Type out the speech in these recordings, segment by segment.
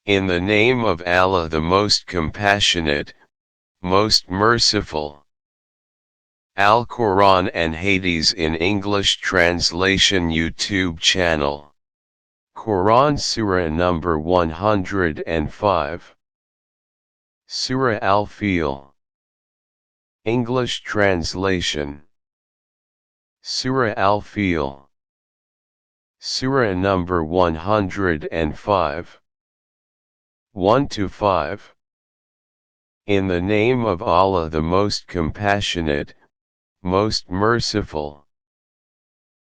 In the name of Allah, the most compassionate, most merciful. Al-Quran and Hadees in English Translation YouTube channel. Quran Surah number 105. Surah Al Fil. English Translation. Surah Al Fil. Surah number 105. 1-5. In the name of Allah, the most compassionate, most merciful.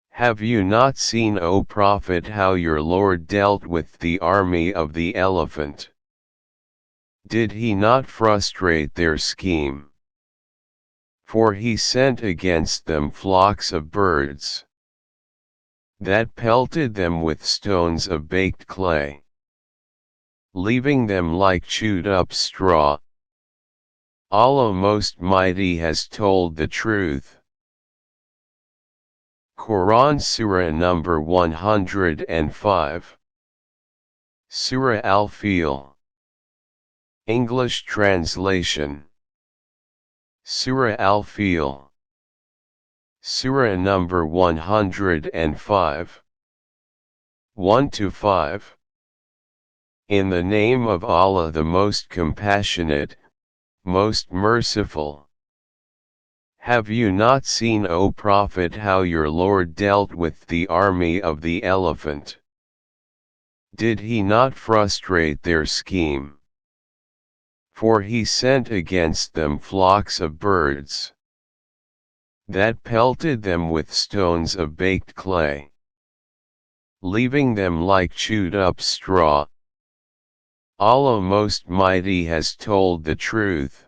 Have you not seen, O Prophet, how your Lord dealt with the army of the elephant? Did he not frustrate their scheme? For he sent against them flocks of birds that pelted them with stones of baked clay, leaving them like chewed up straw. Allah Most Mighty has told the truth. Quran Surah number 105. Surah Al Fil. English Translation. Surah Al Fil. Surah number 105. 1-5. In the name of Allah, the most compassionate, most merciful. Have you not seen, O Prophet, how your Lord dealt with the army of the elephant? Did he not frustrate their scheme? For he sent against them flocks of birds that pelted them with stones of baked clay, leaving them like chewed up straw. Allah Most Mighty has told the truth.